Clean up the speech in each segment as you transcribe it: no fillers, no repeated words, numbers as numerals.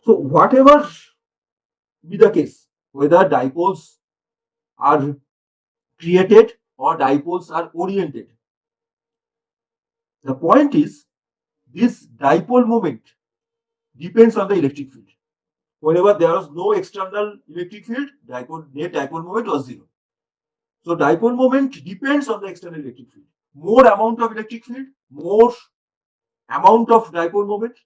So whatever be the case, whether dipoles are created or dipoles are oriented, the point is this dipole moment depends on the electric field. Whenever there was no external electric field, net dipole moment was zero. So dipole moment depends on the external electric field. More amount of electric field, more amount of dipole moment.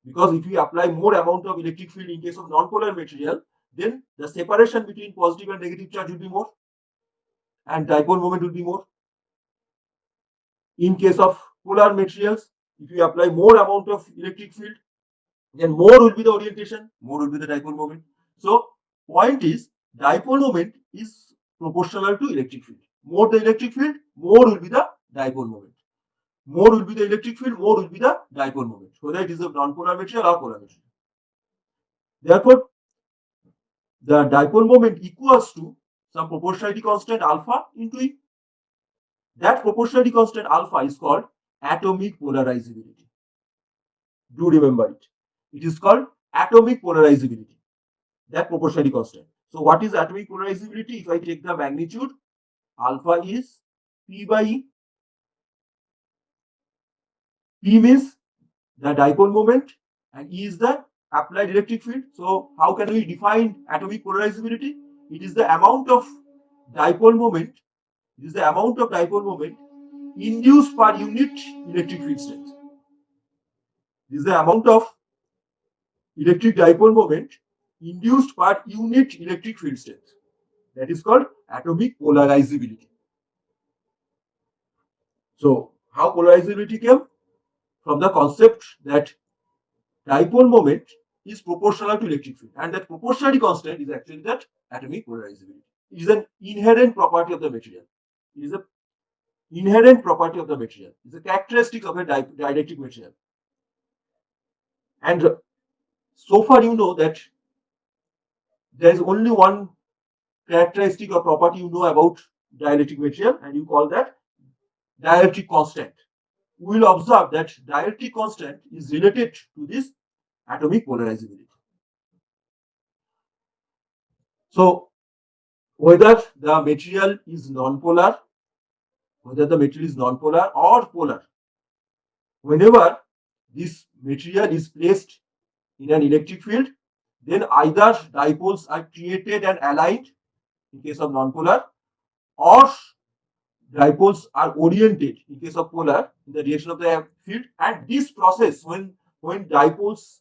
Because if we apply more amount of electric field in case of non-polar material, then the separation between positive and negative charge will be more, and dipole moment will be more. In case of polar materials, if we apply more amount of electric field, then more will be the orientation, more will be the dipole moment. So point is, dipole moment is proportional to electric field. More the electric field, more will be the dipole moment. More will be the electric field, more will be the dipole moment, whether it is a non-polar material or polar material. Therefore, the dipole moment equals to some proportionality constant alpha into E. That proportionality constant alpha is called atomic polarizability. Do remember it. It is called atomic polarizability. That proportionality constant. So what is atomic polarizability? If I take the magnitude, alpha is P by E. P means the dipole moment and E is the applied electric field. So how can we define atomic polarizability? It is the amount of dipole moment. It is the amount of dipole moment induced per unit electric field strength. This is the amount of electric dipole moment induced per unit electric field strength. That is called atomic polarizability. So, how polarizability came? From the concept that dipole moment is proportional to electric field, and that proportionality constant is actually that atomic polarizability. It is an inherent property of the material. It is an inherent property of the material. It is a characteristic of a dielectric material. And so far you know that there is only one characteristic or property you know about dielectric material, and you call that dielectric constant. We will observe that dielectric constant is related to this atomic polarizability. So whether the material is non-polar, or polar, whenever this material is placed in an electric field, then either dipoles are created and aligned in case of non-polar, or dipoles are oriented in case of polar in the direction of the field. And this process, when dipoles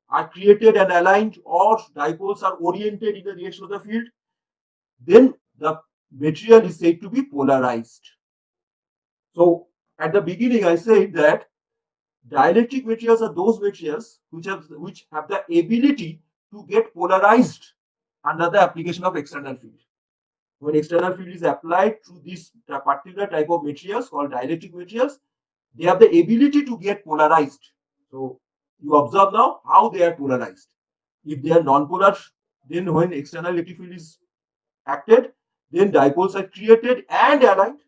are created and aligned or dipoles are oriented in the direction of the field, then the material is said to be polarized. So at the beginning I said that dielectric materials are those materials which have the ability to get polarized under the application of external field. When external field is applied to this particular type of materials called dielectric materials, they have the ability to get polarized. So you observe now how they are polarized. If they are non-polar, then when external electric field is acted, then dipoles are created and aligned.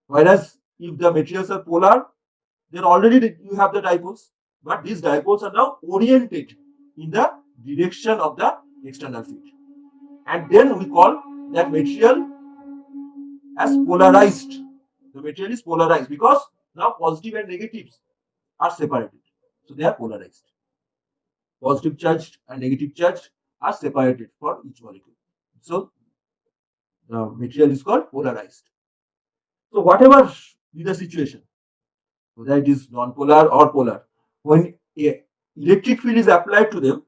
Whereas if the materials are polar, then already you have the dipoles, but these dipoles are now oriented in the direction of the external field. And then we call that material as polarized. The material is polarized because now positive and negatives are separated. So they are polarized. Positive charged and negative charged are separated for each molecule. So the material is called polarized. So whatever be the situation, whether it is non-polar or polar, when a electric field is applied to them,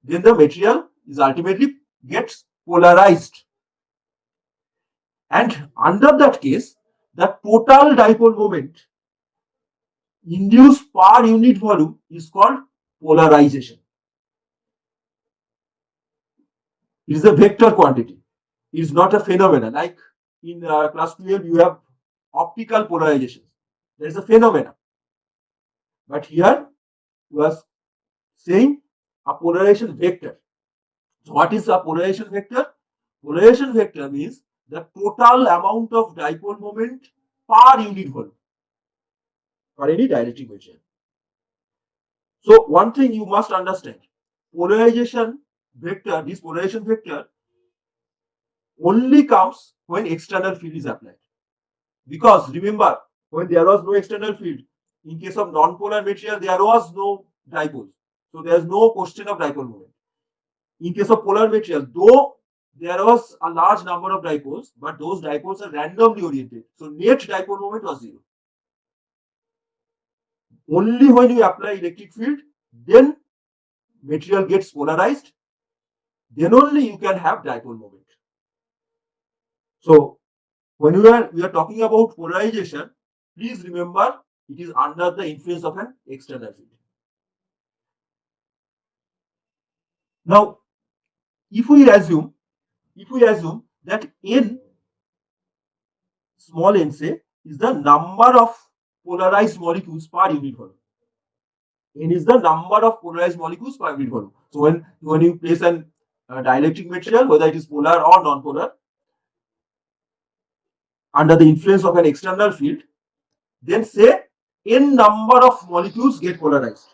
then the material is ultimately gets polarized. And under that case, the total dipole moment induced per unit volume is called polarization. It is a vector quantity. It is not a phenomenon. Like in class 12, you have optical polarization. There is a phenomenon. But here, you are saying a polarization vector. So what is a polarization vector? Polarization vector means the total amount of dipole moment per unit volume for any dielectric material. So one thing you must understand, polarization vector, this polarization vector only comes when external field is applied. Because remember, when there was no external field, in case of non-polar material, there was no dipole. So there is no question of dipole moment. In case of polar material, though there was a large number of dipoles, but those dipoles are randomly oriented. So net dipole moment was zero. Only when you apply electric field, then material gets polarized, then only you can have dipole moment. So when we are talking about polarization, please remember it is under the influence of an external field. Now, if we assume that n, small n say, is the number of polarized molecules per unit volume. N is the number of polarized molecules per unit volume. So when you place an dielectric material, whether it is polar or non-polar, under the influence of an external field, then say n number of molecules get polarized.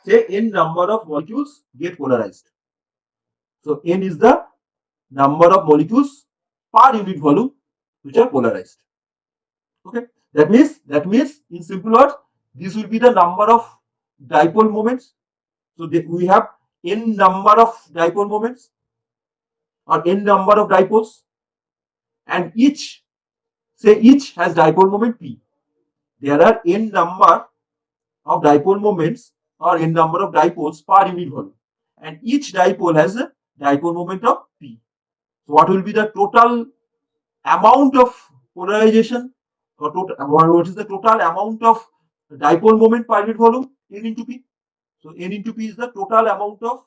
Say n number of molecules get polarized. So n is the number of molecules per unit volume which are polarized. Okay, that means in simple words, this will be the number of dipole moments. So we have n number of dipole moments or n number of dipoles, and each has dipole moment p. There are n number of dipole moments or n number of dipoles per unit volume, and each dipole has a dipole moment of p. So what will be the total amount of polarization, or what is the total amount of dipole moment per unit volume? N into p. So n into p is the total amount of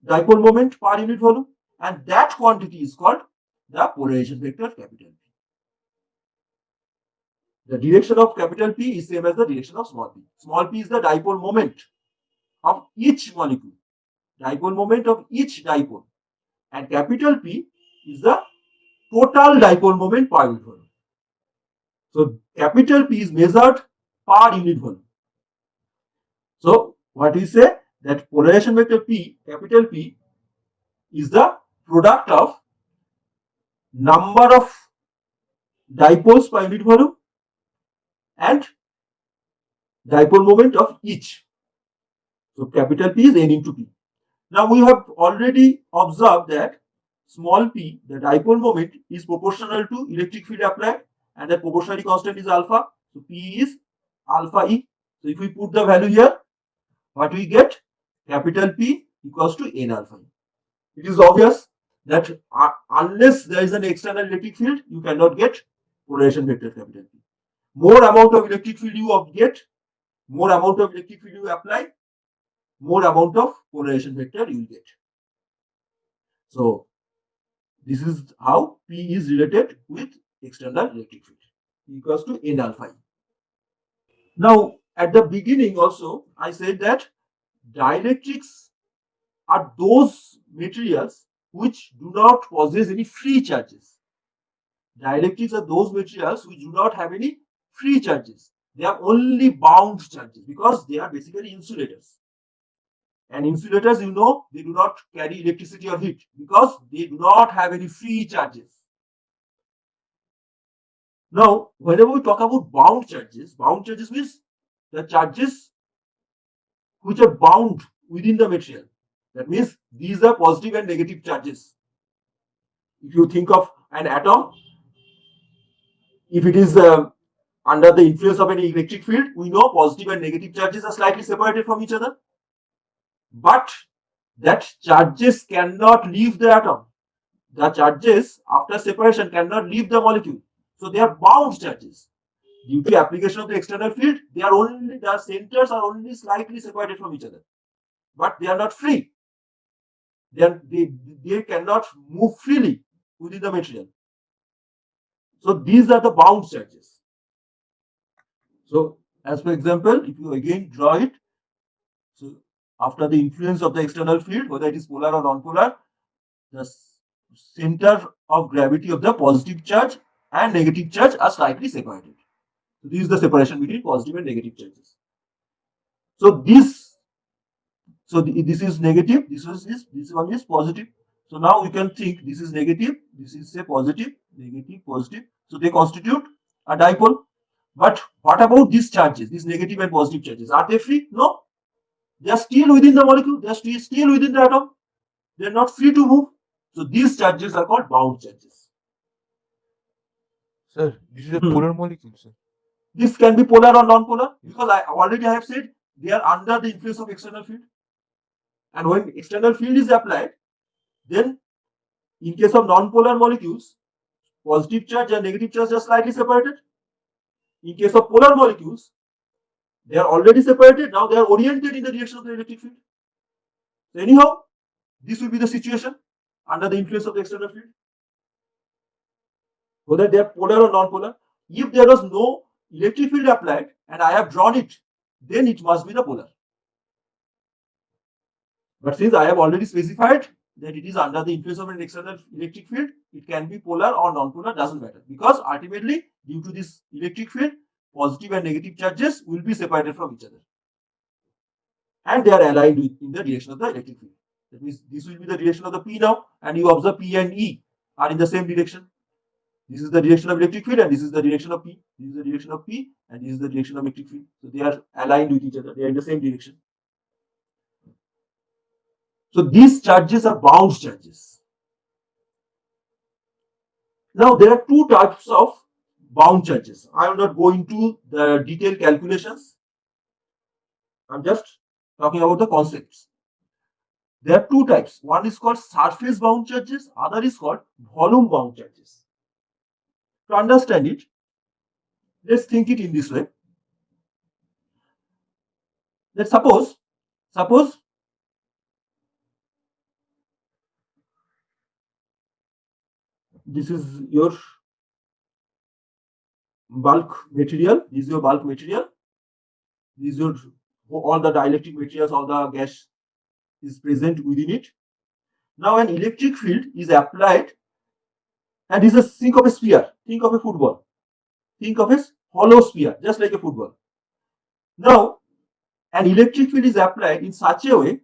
dipole moment per unit volume, and that quantity is called the polarization vector capital P. The direction of capital P is same as the direction of small p. Small p is the dipole moment of each molecule, dipole moment of each dipole, and capital P is the total dipole moment per unit volume. So capital P is measured per unit volume. So what we say, that polarization vector P, capital P, is the product of number of dipoles per unit volume and dipole moment of each. So capital P is n into p. Now we have already observed that small p, the dipole moment, is proportional to electric field applied, and the proportionality constant is alpha. So p is alpha e. So if we put the value here, what we get? Capital P equals to n alpha e. It is obvious that unless there is an external electric field, you cannot get polarization vector capital P. More amount of electric field you get, more amount of electric field you apply, more amount of polarization vector you will get. So this is how P is related with external electric field, equals to n alpha e. Now at the beginning also I said that dielectrics are those materials which do not possess any free charges. Dielectrics are those materials which do not have any free charges. They are only bound charges because they are basically insulators. And insulators, you know, they do not carry electricity or heat because they do not have any free charges. Now, whenever we talk about bound charges means the charges which are bound within the material. That means these are positive and negative charges. If you think of an atom, if it is under the influence of an electric field, we know positive and negative charges are slightly separated from each other. But that charges cannot leave the atom. The charges after separation cannot leave the molecule. So they are bound charges. Due to application of the external field, the centers are only slightly separated from each other. But they are not free. They cannot move freely within the material. So these are the bound charges. So as for example, if you again draw it, so after the influence of the external field, whether it is polar or non-polar, the center of gravity of the positive charge and negative charge are slightly separated. So this is the separation between positive and negative charges. So this, this is negative, this one is positive. So now you can think this is negative, this is say positive, negative, positive. So they constitute a dipole. But what about these charges, these negative and positive charges? Are they free? No. They are still within the molecule, they are still within the atom. They are not free to move. So these charges are called bound charges. Sir, this is a polar molecule, sir. This can be polar or non-polar, because I already have said they are under the influence of external field. And when external field is applied, then in case of non-polar molecules, positive charge and negative charge are slightly separated. In case of polar molecules, they are already separated. Now they are oriented in the direction of the electric field. So anyhow, this will be the situation under the influence of the external field, whether they are polar or non-polar. If there was no electric field applied and I have drawn it, then it must be the polar. But since I have already specified that it is under the influence of an external electric field, it can be polar or non-polar, doesn't matter, because ultimately due to this electric field, positive and negative charges will be separated from each other and they are aligned in the direction of the electric field. That means this will be the direction of the P now, and you observe P and E are in the same direction. This is the direction of electric field and this is the direction of P. This is the direction of P and this is the direction of electric field. So they are aligned with each other. They are in the same direction. So these charges are bound charges. Now there are two types of bound charges. I will not go into the detailed calculations. I'm just talking about the concepts. There are two types. One is called surface bound charges, other is called volume bound charges. To understand it, let's think it in this way. Let's suppose this is your bulk material. This is your bulk material. This is your all the dielectric materials, all the gas is present within it. Now an electric field is applied, and this is think of a sphere. Think of a football. Think of a hollow sphere, just like a football. Now an electric field is applied in such a way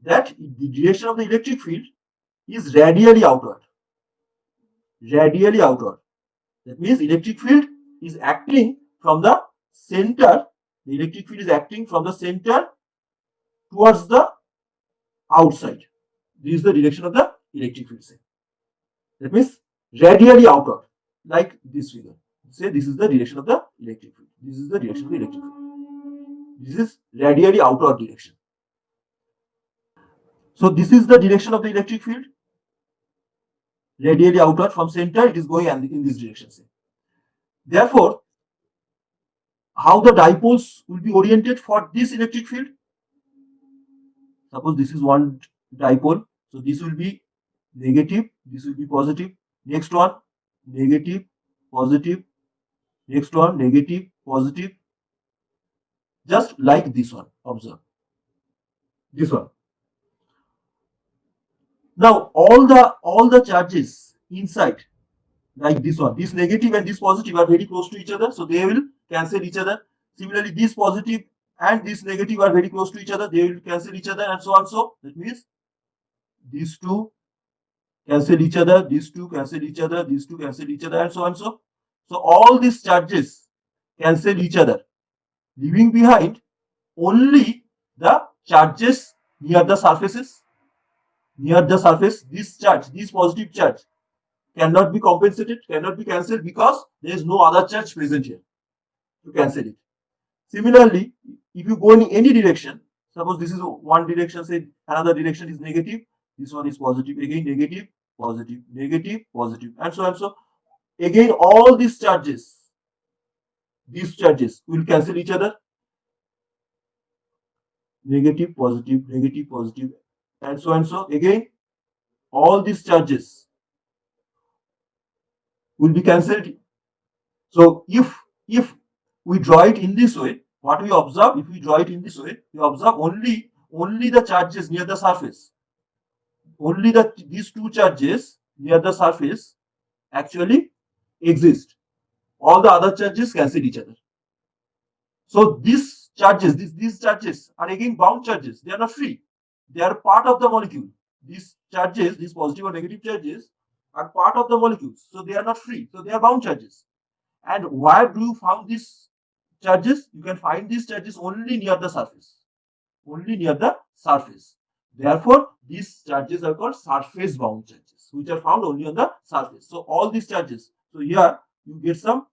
that the direction of the electric field is radially outward. Radially outward. That means electric field is acting from the center. The electric field is acting from the center towards the outside. This is the direction of the electric field. Say. That means radially outward, like this figure. Say this is the direction of the electric field. This is the direction of the electric field. This is radially outward direction. So this is the direction of the electric field. Radially outward from center, it is going in this direction. Say. Therefore, how the dipoles will be oriented for this electric field? Suppose this is one dipole. So this will be negative, this will be positive. Next one, negative, positive. Next one, negative, positive. Just like this one, observe. This one. Now all the charges inside, like this one, this negative and this positive are very close to each other, so they will cancel each other. Similarly, this positive and this negative are very close to each other, they will cancel each other, and so on. So that means these two cancel each other, these two cancel each other, these two cancel each other, and so on. So all these charges cancel each other, leaving behind only the charges near the surfaces. Near the surface, this charge, this positive charge cannot be compensated, cannot be cancelled, because there is no other charge present here to cancel it. Similarly, if you go in any direction, suppose this is one direction, say another direction is negative, this one is positive, again negative, positive, negative, positive, and so on. So again, all these charges will cancel each other. Negative, positive, and so on. So again, all these charges will be cancelled. So if we draw it in this way, what we observe, if we draw it in this way, we observe only the charges near the surface. Only these two charges near the surface actually exist. All the other charges cancel each other. So this charges, these charges are again bound charges. They are not free. They are part of the molecule. These charges, these positive or negative charges, are part of the molecules. So they are not free. So they are bound charges. And where do you find these charges? You can find these charges only near the surface. Only near the surface. Therefore, these charges are called surface bound charges, which are found only on the surface. So all these charges. So here you get some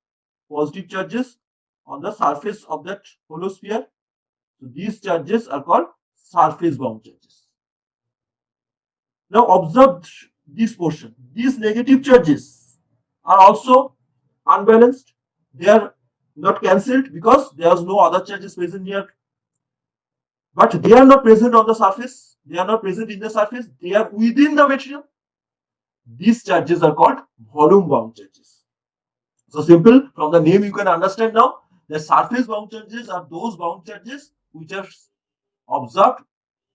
positive charges on the surface of that hollow sphere. So these charges are called surface bound charges. Now observe this portion. These negative charges are also unbalanced. They are not cancelled because there is no other charges present here. But they are not present on the surface. They are not present in the surface. They are within the material. These charges are called volume bound charges. So simple, from the name you can understand now, the surface bound charges are those bound charges which are observed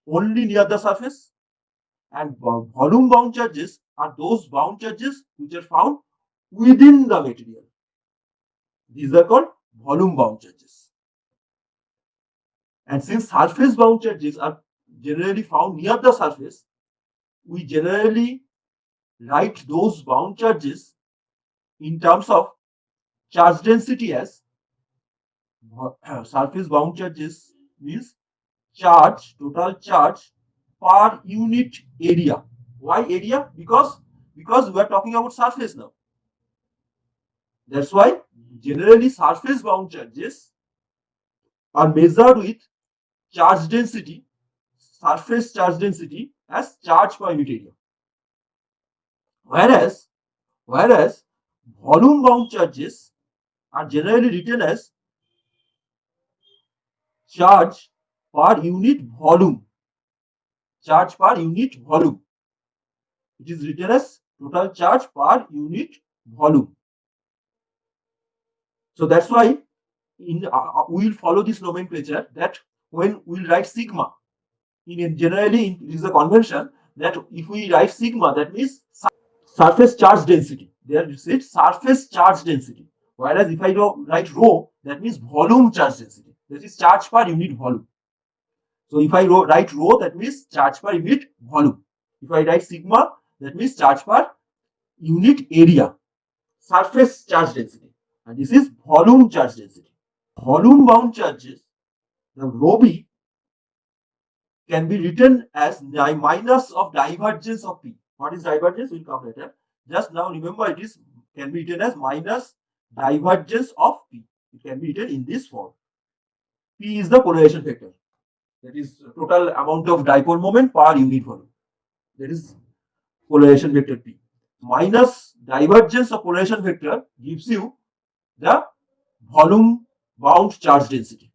only near the surface, and volume bound charges are those bound charges which are found within the material. These are called volume bound charges. And since surface bound charges are generally found near the surface, we generally write those bound charges in terms of charge density as surface bound charges means charge, total charge per unit area. Why area? Because we are talking about surface now. That's why generally surface bound charges are measured with charge density, surface charge density as charge per unit area. Whereas volume bound charges are generally written as charge per unit volume. Charge per unit volume. It is written as total charge per unit volume. So that's why we will follow this nomenclature that when we will write sigma, generally it is a convention that if we write sigma, that means surface charge density. There you see surface charge density. Whereas if I write rho, that means volume charge density. That is charge per unit volume. So if I write rho, that means charge per unit volume. If I write sigma, that means charge per unit area. Surface charge density. And this is volume charge density. Volume bound charges, the rho b, can be written as minus of divergence of P. What is divergence? We'll come later. Just now remember it is can be written as minus divergence of P. It can be written in this form. P is the polarization vector. That is total amount of dipole moment per unit volume. That is polarization vector P. Minus divergence of polarization vector gives you the volume bound charge density.